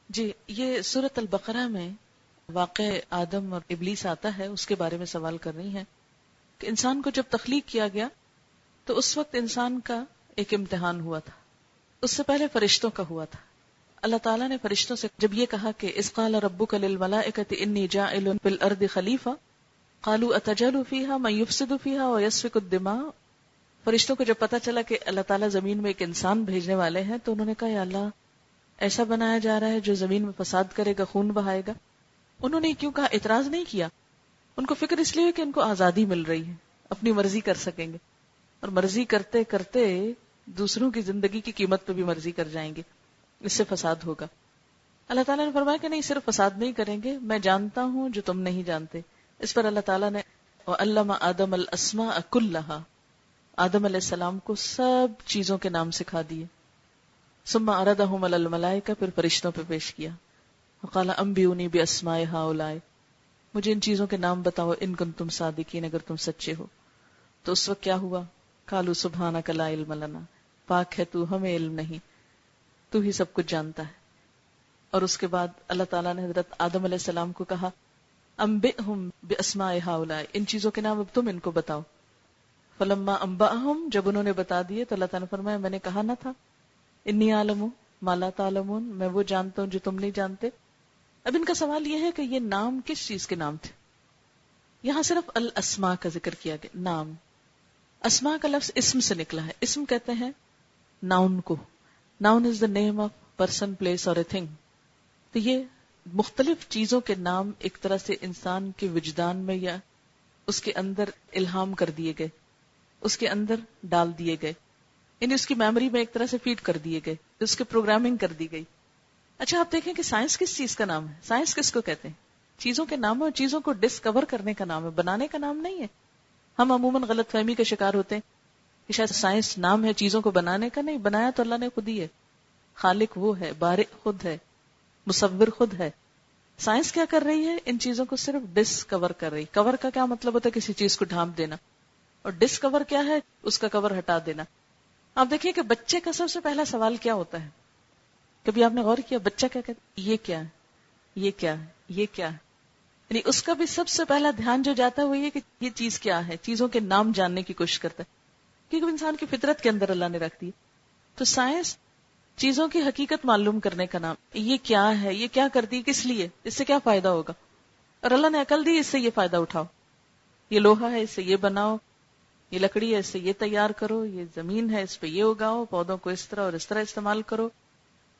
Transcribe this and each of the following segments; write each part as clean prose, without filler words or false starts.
جی، یہ سورۃ البقرہ میں واقع آدم اور ابلیس آتا ہے، اس کے بارے میں سوال کر رہی ہیں کہ انسان کو جب تخلیق کیا گیا تو اس وقت انسان کا ایک امتحان ہوا تھا، اس سے پہلے فرشتوں کا ہوا تھا۔ اللہ تعالیٰ نے فرشتوں سے جب یہ کہا کہ اذ قال ربک للملائکۃ انی جاعل فی الارض خلیفہ قالوا اتجعل فیہا من یفسد فیہا ویسفک الدماء، فرشتوں کو جب پتہ چلا کہ اللہ تعالیٰ زمین میں ایک انسان بھیجنے والے ہیں تو انہوں نے کہا یا اللہ ایسا بنایا جا رہا ہے جو زمین میں فساد کرے گا، خون بہائے گا۔ انہوں نے کیوں کہا؟ اعتراض نہیں کیا، ان کو فکر اس لیے کہ ان کو آزادی مل رہی ہے، اپنی مرضی کر سکیں گے، اور مرضی کرتے کرتے دوسروں کی زندگی کی قیمت پہ بھی مرضی کر جائیں گے، اس سے فساد ہوگا۔ اللہ تعالیٰ نے فرمایا کہ نہیں، صرف فساد نہیں کریں گے، میں جانتا ہوں جو تم نہیں جانتے۔ اس پر اللہ تعالیٰ نے وَعَلَّمَ آدَمَ الْأَسْمَاءَ كُلَّهَا، آدم علیہ السلام کو سب چیزوں کے نام سکھا دیے۔ ثم عرضهم على الملائکہ، پھر فرشتوں پہ پیش کیا۔ وقال انبئونی باسماء هؤلاء، مجھے ان چیزوں کے نام بتاؤ ان کنتم صادقین، اگر تم سچے ہو۔ تو اس وقت کیا ہوا؟ قالوا سبحانک لا علم لنا، پاک ہے تو، ہمیں علم نہیں، تو ہی سب کچھ جانتا ہے۔ اور اس کے بعد اللہ تعالیٰ نے حضرت آدم علیہ السلام کو کہا انبئہم باسماء هؤلاء، ان چیزوں کے نام اب تم ان کو بتاؤ۔ فلما انبأہم، جب انہوں نے بتا دیے تو اللہ تعالیٰ نے فرمایا میں نے کہا نہ تھا انی اعلم ما لا تعلمون، میں وہ جانتا ہوں جو تم نہیں جانتے۔ اب ان کا سوال یہ ہے کہ یہ نام کس چیز کے نام تھے؟ یہاں صرف الاسماء کا ذکر کیا گیا، نام۔ اسماء کا لفظ اسم سے نکلا ہے، اسم کہتے ہیں ناؤن کو، noun is the name of person, place اور اے تھنگ۔ تو یہ مختلف چیزوں کے نام ایک طرح سے انسان کے وجدان میں یا اس کے اندر الہام کر دیے گئے، اس کے اندر ڈال دیے گئے، یعنی اس کی میموری میں ایک طرح سے فیڈ کر دیے گئے، اس کے پروگرامنگ کر دی گئی۔ اچھا آپ دیکھیں کہ سائنس کس چیز کا نام ہے؟ سائنس کس کو کہتے ہیں؟ چیزوں کے نام اور چیزوں کو ڈسکور کرنے کا نام ہے، بنانے کا نام نہیں ہے۔ ہم عموماً غلط فہمی کا شکار ہوتے ہیں کہ شاید سائنس نام ہے چیزوں کو بنانے کا، نہیں، بنایا تو اللہ نے خود ہی ہے، خالق وہ ہے، بارئ خود ہے، مصور خود ہے۔ سائنس کیا کر رہی ہے؟ ان چیزوں کو صرف ڈسکور کر رہی۔ کور کا کیا مطلب ہوتا ہے؟ کسی چیز کو ڈھانپ دینا، اور ڈسکور کیا ہے؟ اس کا کور ہٹا دینا۔ آپ دیکھیے کہ بچے کا سب سے پہلا سوال کیا ہوتا ہے؟ کبھی آپ نے غور کیا بچہ کیا کہتا ہے؟ یہ کیا ہے، یہ کیا ہے، یہ کیا ہے؟ یعنی اس کا بھی سب سے پہلا دھیان جو جاتا ہے وہ یہ کہ یہ چیز کیا ہے، چیزوں کے نام جاننے کی کوشش کرتا ہے، کیونکہ انسان کی فطرت کے اندر اللہ نے رکھ دی۔ تو سائنس چیزوں کی حقیقت معلوم کرنے کا نام، یہ کیا ہے، یہ کیا کرتی ہے، کس لیے، اس سے کیا فائدہ ہوگا، اور اللہ نے عقل دی اس سے یہ فائدہ اٹھاؤ، یہ لوہا ہے اس سے یہ بناؤ، یہ لکڑی ہے اس سے یہ تیار کرو، یہ زمین ہے اس پہ یہ اگاؤ، پودوں کو اس طرح اور اس طرح استعمال کرو،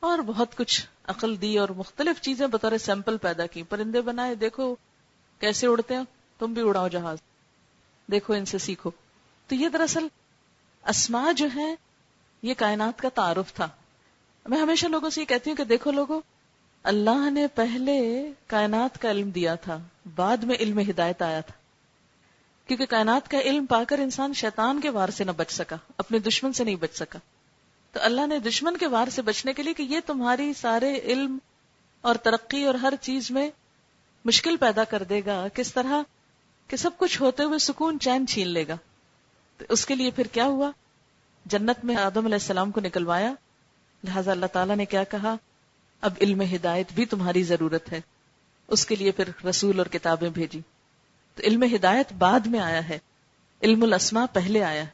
اور بہت کچھ عقل دی اور مختلف چیزیں بطور سیمپل پیدا کی، پرندے بنائے، دیکھو کیسے اڑتے ہیں، تم بھی اڑاؤ جہاز، دیکھو ان سے سیکھو۔ تو یہ دراصل اسماء جو ہے یہ کائنات کا تعارف تھا۔ میں ہمیشہ لوگوں سے یہ کہتی ہوں کہ دیکھو لوگوں، اللہ نے پہلے کائنات کا علم دیا تھا، بعد میں علم ہدایت آیا تھا، کیونکہ کائنات کا علم پا کر انسان شیطان کے وار سے نہ بچ سکا، اپنے دشمن سے نہیں بچ سکا، تو اللہ نے دشمن کے وار سے بچنے کے لیے کہ یہ تمہاری سارے علم اور ترقی اور ہر چیز میں مشکل پیدا کر دے گا، کس طرح کہ سب کچھ ہوتے ہوئے سکون چین چھین لے گا، تو اس کے لیے پھر کیا ہوا؟ جنت میں آدم علیہ السلام کو نکلوایا، لہٰذا اللہ تعالیٰ نے کیا کہا؟ اب علم ہدایت بھی تمہاری ضرورت ہے، اس کے لیے پھر رسول اور کتابیں بھیجی۔ تو علم ہدایت بعد میں آیا ہے، علم الاسماء پہلے آیا ہے۔